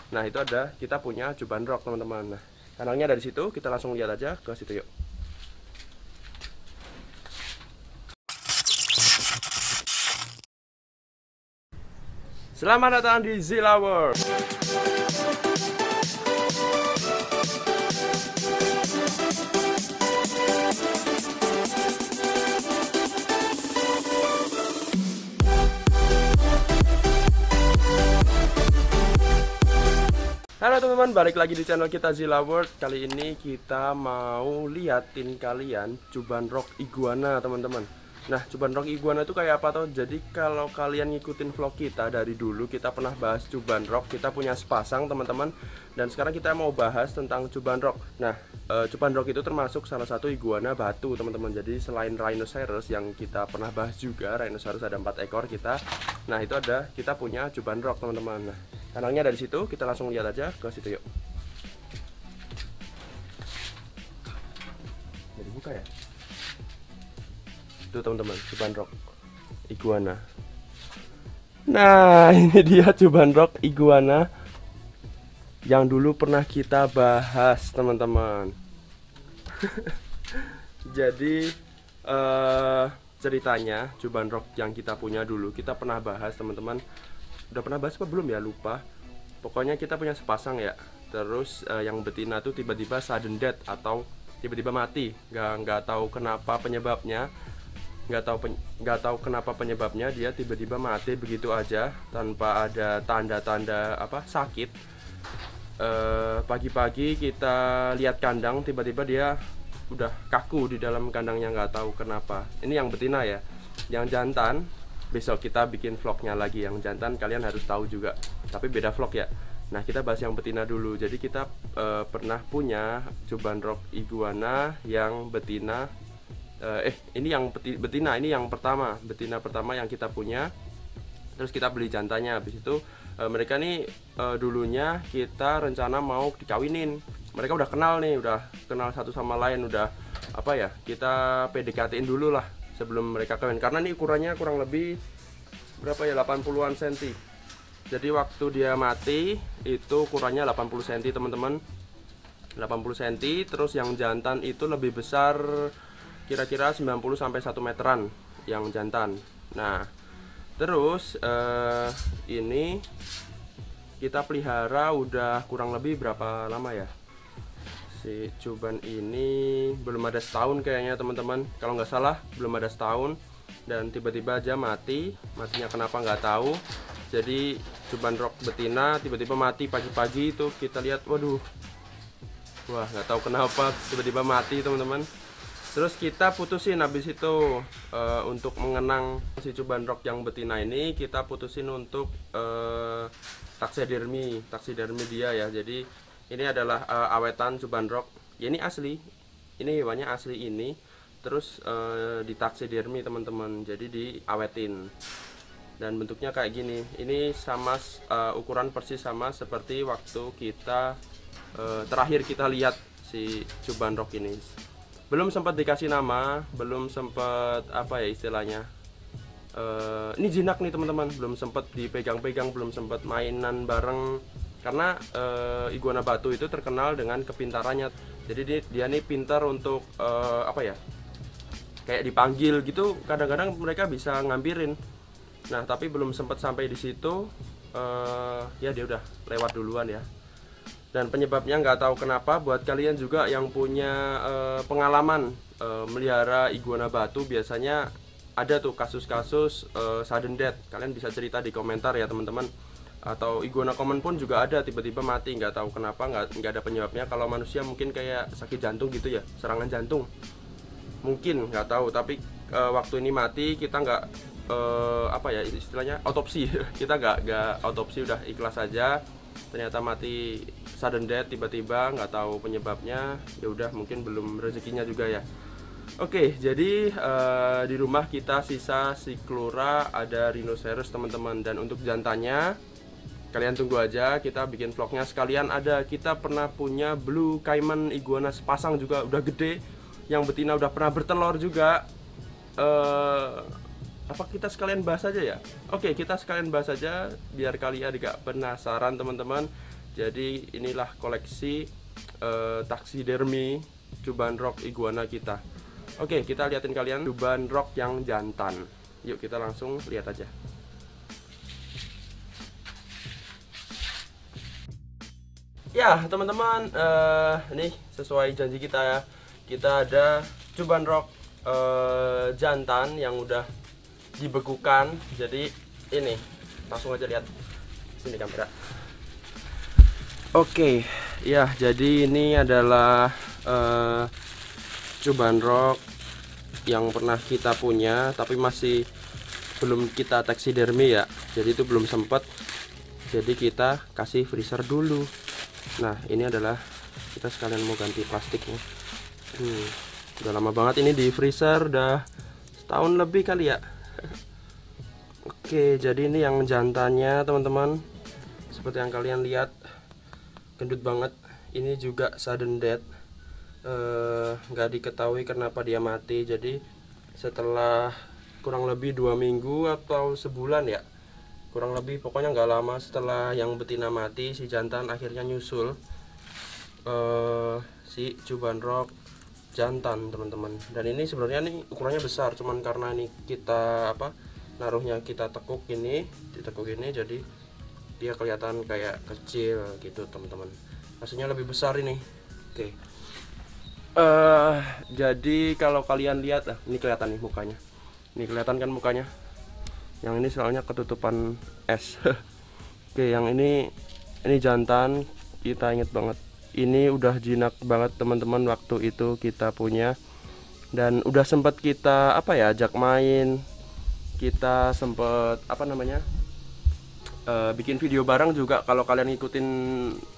Nah itu ada kita punya Cuban Rock teman-teman. Nah kanalnya dari situ, kita langsung lihat aja ke situ yuk. Selamat datang di Zilla World. Halo teman-teman, balik lagi di channel kita Zilla World. Kali ini kita mau liatin kalian Cuban Rock Iguana teman-teman. Nah Cuban Rock Iguana itu kayak apa tuh? Jadi kalau kalian ngikutin vlog kita dari dulu, kita pernah bahas Cuban Rock. Kita punya sepasang teman-teman. Dan sekarang kita mau bahas tentang Cuban Rock. Nah Cuban Rock itu termasuk salah satu iguana batu teman-teman. Jadi selain Rhinoceros yang kita pernah bahas juga, Rhinoceros ada 4 ekor kita. Nah itu ada kita punya Cuban Rock teman-teman. Nah kanalnya dari situ, kita langsung lihat aja ke situ yuk. Jadi buka ya. Itu teman-teman, Cuban Rock Iguana. Nah, ini dia Cuban Rock Iguana yang dulu pernah kita bahas, teman-teman. Jadi ceritanya Cuban Rock yang kita punya dulu, kita pernah bahas, teman-teman. Udah pernah bahas apa belum ya, lupa. Pokoknya kita punya sepasang ya. Terus yang betina tuh tiba-tiba sudden death atau tiba-tiba mati. Nggak tahu kenapa penyebabnya. Nggak tahu kenapa penyebabnya dia tiba-tiba mati begitu aja tanpa ada tanda-tanda apa sakit. Pagi-pagi kita lihat kandang, tiba-tiba dia udah kaku di dalam kandangnya, nggak tahu kenapa. Ini yang betina ya. Yang jantan besok kita bikin vlognya lagi. Yang jantan kalian harus tahu juga, tapi beda vlog ya. Nah kita bahas yang betina dulu. Jadi kita pernah punya Cuban Rock Iguana yang betina. Ini yang betina, ini yang pertama, betina pertama yang kita punya. Terus kita beli jantannya. Habis itu mereka nih dulunya kita rencana mau dikawinin. Mereka udah kenal nih, udah kenal satu sama lain, udah apa ya, kita PDKT-in dulu lah sebelum mereka kawin, karena ini ukurannya kurang lebih berapa ya, 80-an cm. Jadi waktu dia mati itu ukurannya 80 cm teman-teman, 80 cm. Terus yang jantan itu lebih besar, kira-kira 90 sampai 1 meteran yang jantan. Nah terus ini kita pelihara udah kurang lebih berapa lama ya, si Cuban ini belum ada setahun kayaknya teman-teman, kalau nggak salah belum ada setahun. Dan tiba-tiba aja mati, matinya kenapa nggak tahu. Jadi Cuban Rock betina tiba-tiba mati pagi-pagi itu, kita lihat waduh, wah nggak tahu kenapa tiba-tiba mati teman-teman. Terus kita putusin habis itu untuk mengenang si Cuban Rock yang betina ini, kita putusin untuk taksidermi dia ya. Jadi ini adalah awetan Cuban Rock. Ya ini asli. Ini hewannya asli ini. Terus ditaksidermi teman-teman. Jadi diawetin. Dan bentuknya kayak gini. Ini sama ukuran persis sama seperti waktu kita terakhir kita lihat si Cuban Rock ini. Belum sempat dikasih nama, belum sempat apa ya istilahnya. Ini jinak nih teman-teman, belum sempat dipegang-pegang, belum sempat mainan bareng. Karena iguana batu itu terkenal dengan kepintarannya. Jadi dia nih pintar untuk apa ya, kayak dipanggil gitu, kadang-kadang mereka bisa ngampirin. Nah tapi belum sempat sampai di situ, ya dia udah lewat duluan ya. Dan penyebabnya nggak tahu kenapa. Buat kalian juga yang punya pengalaman melihara iguana batu, biasanya ada tuh kasus-kasus sudden death. Kalian bisa cerita di komentar ya teman-teman. Atau iguana common pun juga ada, tiba-tiba mati nggak tahu kenapa, nggak ada penyebabnya. Kalau manusia mungkin kayak sakit jantung gitu ya, serangan jantung mungkin, nggak tahu. Tapi waktu ini mati kita nggak apa ya istilahnya, autopsi. Kita nggak autopsi, udah ikhlas saja. Ternyata mati sudden death tiba-tiba, nggak tahu penyebabnya. Ya udah, mungkin belum rezekinya juga ya. Oke, jadi di rumah kita sisa si Klura, ada Rhinoceros teman-teman. Dan untuk jantannya kalian tunggu aja, kita bikin vlognya sekalian. Ada, kita pernah punya Blue Cayman Iguana sepasang juga, udah gede. Yang betina udah pernah bertelur juga. Apa kita sekalian bahas aja ya? Oke, kita sekalian bahas aja biar kalian agak penasaran teman-teman. Jadi inilah koleksi taxidermi Cuban Rock iguana kita. Oke, kita liatin kalian Cuban Rock yang jantan. Yuk kita langsung lihat aja. Ya teman-teman, nih sesuai janji kita ya, kita ada Cuban Rock jantan yang udah dibekukan. Jadi ini langsung aja lihat sini kamera. Oke, ya jadi ini adalah Cuban Rock yang pernah kita punya tapi masih belum kita taxidermi ya. Jadi itu belum sempet. Jadi kita kasih freezer dulu. Nah ini adalah kita sekalian mau ganti plastiknya. Udah lama banget ini di freezer, udah setahun lebih kali ya. Oke, jadi ini yang jantannya teman-teman. Seperti yang kalian lihat, gendut banget. Ini juga sudden death. Nggak diketahui kenapa dia mati. Jadi setelah kurang lebih 2 minggu atau sebulan ya, kurang lebih pokoknya nggak lama setelah yang betina mati, si jantan akhirnya nyusul si Cuban Rock jantan teman-teman. Dan ini sebenarnya nih ukurannya besar, cuman karena ini kita naruhnya kita tekuk ini, ditekuk ini, jadi dia kelihatan kayak kecil gitu teman-teman. Maksudnya lebih besar ini. Oke. Jadi kalau kalian lihat, ini kelihatan nih mukanya. Ini kelihatan kan mukanya. Yang ini soalnya ketutupan es. Oke, yang ini jantan, kita inget banget. Ini udah jinak banget teman-teman waktu itu kita punya. Dan udah sempat kita ajak main. Kita sempet bikin video bareng juga. Kalau kalian ngikutin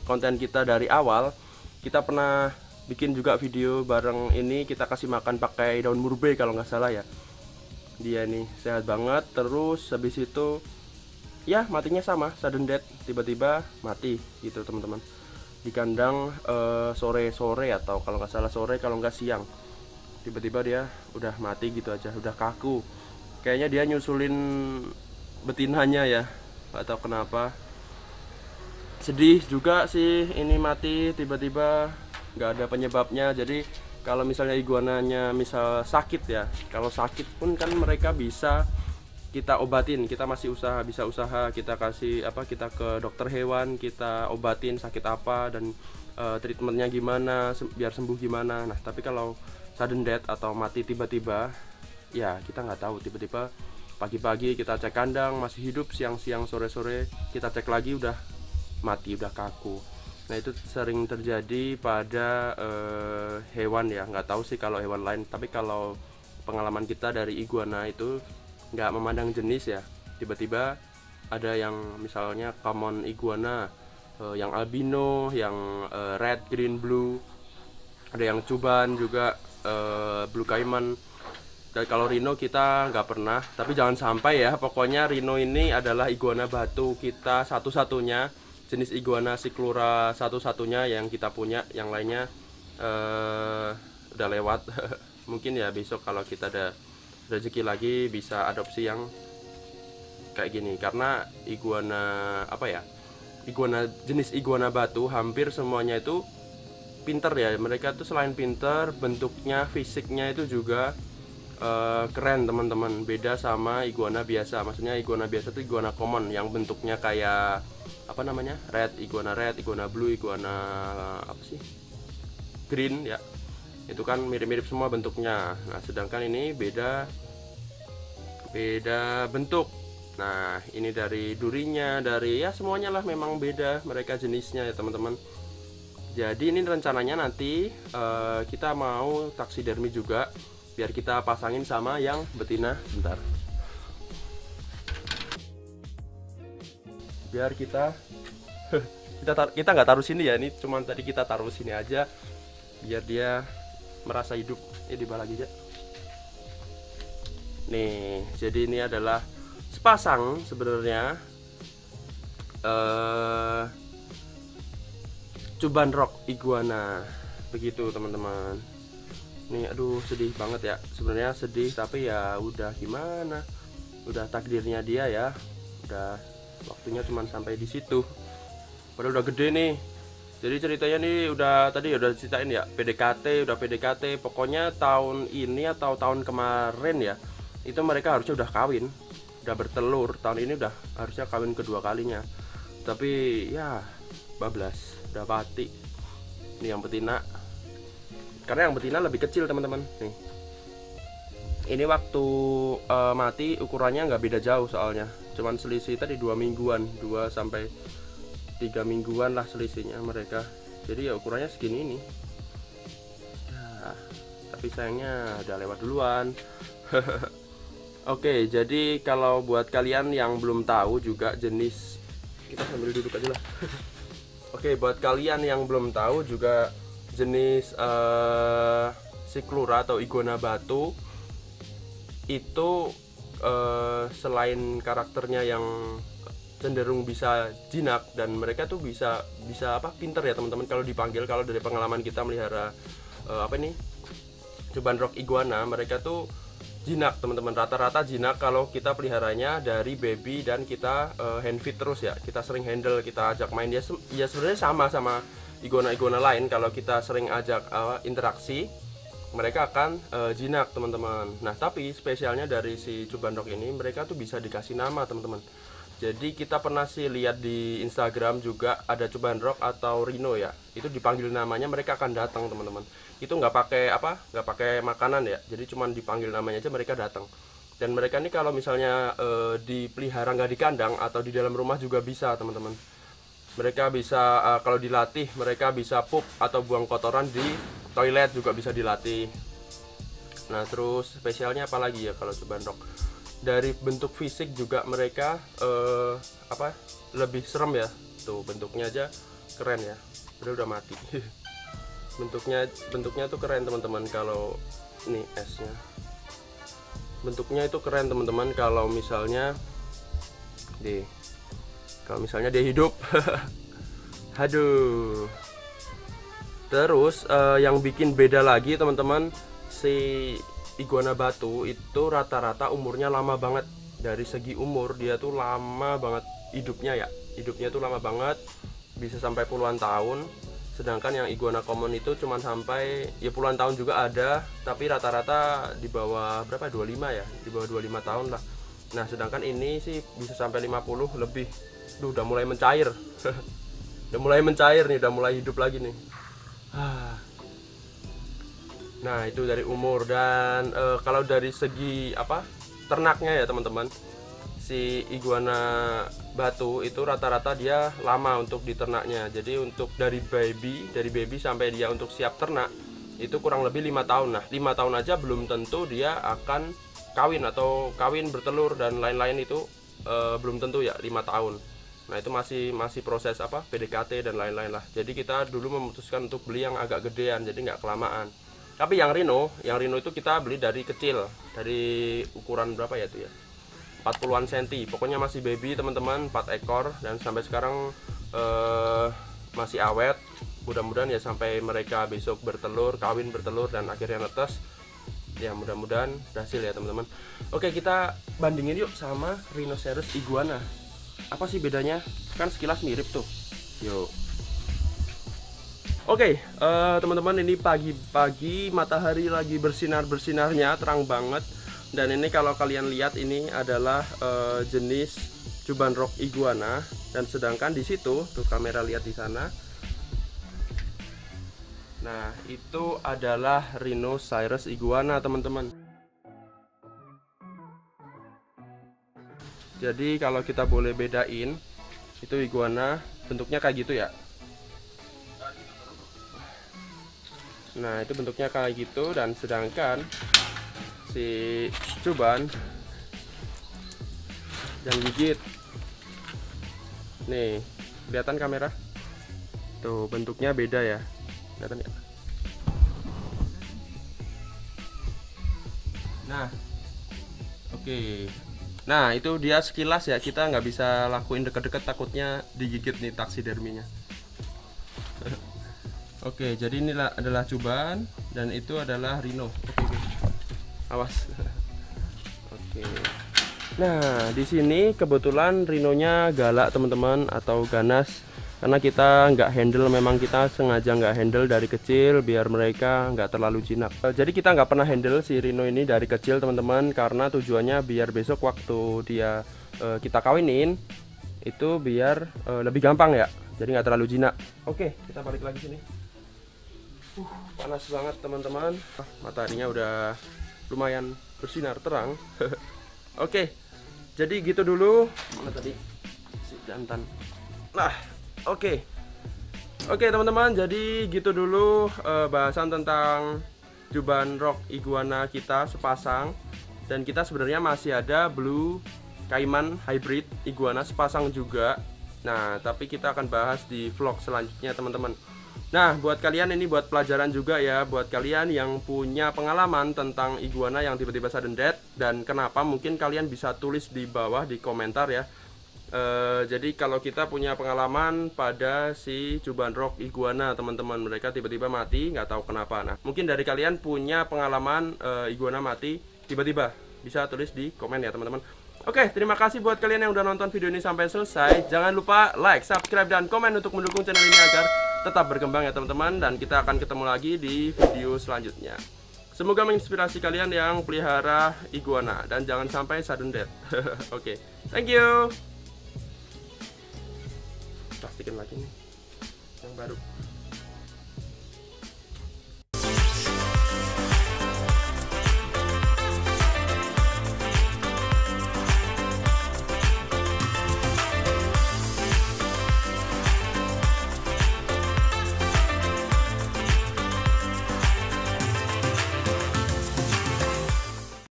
konten kita dari awal, kita pernah bikin juga video bareng ini. Kita kasih makan pakai daun murbe kalau nggak salah ya. Dia nih sehat banget. Terus habis itu ya matinya sama, sudden death, tiba-tiba mati gitu teman-teman. Di kandang sore-sore atau kalau nggak salah sore, kalau nggak siang, tiba-tiba dia udah mati gitu aja, udah kaku. Kayaknya dia nyusulin betinanya ya, nggak tahu kenapa. Sedih juga sih ini mati tiba-tiba, nggak ada penyebabnya. Jadi kalau misalnya iguananya misal sakit ya, kalau sakit pun kan mereka bisa kita obatin, kita masih bisa usaha, kita kasih kita ke dokter hewan, kita obatin sakit apa dan treatmentnya gimana biar sembuh gimana. Nah tapi kalau sudden death atau mati tiba-tiba ya kita nggak tahu, tiba-tiba pagi-pagi kita cek kandang masih hidup, siang-siang sore-sore kita cek lagi udah mati, udah kaku. Nah itu sering terjadi pada hewan ya, nggak tahu sih kalau hewan lain, tapi kalau pengalaman kita dari iguana itu nggak memandang jenis ya, tiba-tiba ada yang misalnya common iguana, yang albino, yang red, green, blue, ada yang Cuban juga, blue caiman. Dan kalau rhino kita nggak pernah, tapi jangan sampai ya, pokoknya rhino ini adalah iguana batu kita satu-satunya, jenis iguana Cyclura satu-satunya yang kita punya. Yang lainnya udah lewat. Mungkin ya besok kalau kita ada rezeki lagi bisa adopsi yang kayak gini, karena iguana iguana jenis iguana batu hampir semuanya itu pinter ya. Mereka tuh selain pinter, bentuknya, fisiknya itu juga keren teman-teman. Beda sama iguana biasa. Maksudnya iguana biasa itu iguana common yang bentuknya kayak red, iguana blue, iguana green ya. Itu kan mirip-mirip semua bentuknya. Nah sedangkan ini beda bentuk. Nah ini dari durinya, dari ya semuanya lah memang beda mereka jenisnya ya teman-teman. Jadi ini rencananya nanti kita mau taxidermi juga, biar kita pasangin sama yang betina. Bentar, biar kita nggak taruh sini ya, ini cuman tadi kita taruh sini aja biar dia merasa hidup. Di bawah lagi aja nih. Jadi ini adalah sepasang sebenarnya Cuban Rock iguana begitu teman-teman. Nih aduh sedih banget ya, sebenarnya sedih tapi ya udah gimana, udah takdirnya dia ya, udah waktunya cuman sampai di situ. padahal udah gede nih. Jadi ceritanya nih udah tadi udah ceritain ya, PDKT, pokoknya tahun ini atau tahun kemarin ya, itu mereka harusnya udah kawin, udah bertelur. Tahun ini udah harusnya kawin kedua kalinya, tapi ya bablas, udah mati. Ini yang betina, karena yang betina lebih kecil teman-teman. Nih, ini waktu mati ukurannya nggak beda jauh, soalnya cuman selisih tadi 2 mingguan, 2 sampai 3 mingguan lah selisihnya mereka. Jadi ya ukurannya segini ini ya, tapi sayangnya udah lewat duluan. Oke, jadi kalau buat kalian yang belum tahu juga jenis, kita sambil duduk aja lah. Oke, buat kalian yang belum tahu juga jenis Cyclura atau iguana batu itu selain karakternya yang cenderung bisa jinak, dan mereka tuh bisa apa, pinter ya teman-teman kalau dipanggil. Kalau dari pengalaman kita melihara apa ini, Cuban Rock iguana, mereka tuh jinak teman-teman, rata-rata jinak kalau kita peliharanya dari baby dan kita hand feed terus ya, kita sering handle, kita ajak main. Ya sebenarnya sama iguana-iguana lain, kalau kita sering ajak interaksi mereka akan jinak teman-teman. Nah tapi spesialnya dari si Cuban Rock ini, mereka tuh bisa dikasih nama teman-teman. Jadi kita pernah sih lihat di Instagram juga ada Cuban Rock atau Rhino ya, itu dipanggil namanya mereka akan datang teman-teman. Itu nggak pakai makanan ya, jadi cuman dipanggil namanya aja mereka datang. Dan mereka ini kalau misalnya dipelihara nggak di kandang atau di dalam rumah juga bisa teman-teman. Mereka bisa kalau dilatih, mereka bisa pup atau buang kotoran di toilet juga bisa dilatih. Nah terus spesialnya apa lagi ya kalau Cuban Rock, dari bentuk fisik juga mereka lebih serem ya. Tuh bentuknya aja keren ya, udah mati. bentuknya tuh keren teman-teman. Kalau ini esnya, bentuknya itu keren teman-teman. Kalau misalnya dia hidup. Aduh. Terus yang bikin beda lagi teman-teman, si iguana batu itu rata-rata umurnya lama banget. Dari segi umur dia tuh lama banget hidupnya ya, hidupnya tuh lama banget, bisa sampai puluhan tahun. Sedangkan yang iguana common itu cuma sampai ya puluhan tahun juga ada, tapi rata-rata di bawah berapa, 25 ya, di bawah 25 tahun lah. Nah sedangkan ini sih bisa sampai 50 lebih. Duh, udah mulai mencair. Udah mulai mencair nih, udah mulai hidup lagi nih. Nah itu dari umur. Dan kalau dari segi ternaknya ya teman-teman, si iguana batu itu rata-rata dia lama untuk diternaknya. Jadi untuk dari baby sampai dia untuk siap ternak itu kurang lebih 5 tahun. Nah 5 tahun aja belum tentu dia akan kawin atau bertelur dan lain-lain, itu belum tentu ya 5 tahun. Nah itu masih proses PDKT dan lain-lain lah. Jadi kita dulu memutuskan untuk beli yang agak gedean, jadi nggak kelamaan. Tapi yang Rhino itu kita beli dari kecil, dari ukuran berapa ya itu ya, 40-an cm. Pokoknya masih baby teman-teman, 4 ekor, dan sampai sekarang masih awet. Mudah-mudahan ya sampai mereka besok bertelur, kawin bertelur dan akhirnya netes. Ya mudah-mudahan berhasil ya teman-teman. Oke, kita bandingin yuk sama Rhinoceros iguana. Apa sih bedanya? Kan sekilas mirip tuh. Yuk. Oke, teman-teman, ini pagi-pagi matahari lagi bersinar-bersinarnya, terang banget. Dan ini kalau kalian lihat, ini adalah jenis Cuban Rock iguana. Dan sedangkan di situ, tuh kamera lihat di sana. Nah, itu adalah Rhinoceros iguana, teman-teman. Jadi kalau kita boleh bedain, itu iguana bentuknya kayak gitu ya. Nah itu bentuknya kayak gitu, dan sedangkan si Cuban dan gigit. Nih, kelihatan kamera? Tuh bentuknya beda ya, kelihatan ya? Nah, oke. Nah itu dia sekilas ya, kita nggak bisa lakuin deket-deket, takutnya digigit nih taksiderminya. Oke, jadi ini adalah Cuban dan itu adalah Rhino. Oke. Awas. Oke. Nah di sini kebetulan Rhinonya galak teman-teman, atau ganas. karena kita nggak handle, memang kita sengaja nggak handle dari kecil biar mereka nggak terlalu jinak. Jadi kita nggak pernah handle si Rhino ini dari kecil teman-teman, karena tujuannya biar besok waktu dia kita kawinin itu biar lebih gampang ya, jadi nggak terlalu jinak. Oke, kita balik lagi sini. Panas banget teman-teman, mataharinya udah lumayan bersinar terang. Oke, jadi gitu dulu. Mana tadi si jantan? Nah, Oke teman-teman, jadi gitu dulu bahasan tentang Cuban Rock Iguana kita sepasang. Dan kita sebenarnya masih ada Blue Cayman Hybrid Iguana sepasang juga. Nah, tapi kita akan bahas di vlog selanjutnya teman-teman. Nah, buat kalian ini buat pelajaran juga ya, buat kalian yang punya pengalaman tentang iguana yang tiba-tiba sudden death dan kenapa, mungkin kalian bisa tulis di bawah di komentar ya. Jadi kalau kita punya pengalaman pada si Cuban Rock Iguana teman-teman, mereka tiba-tiba mati nggak tahu kenapa. Nah, mungkin dari kalian punya pengalaman iguana mati tiba-tiba, bisa tulis di komen ya teman-teman. Oke, terima kasih buat kalian yang udah nonton video ini sampai selesai. Jangan lupa like, subscribe, dan komen untuk mendukung channel ini agar tetap berkembang ya teman-teman. Dan kita akan ketemu lagi di video selanjutnya. Semoga menginspirasi kalian yang pelihara iguana dan jangan sampai sudden death. Oke, thank you. Plastikin lagi nih yang baru.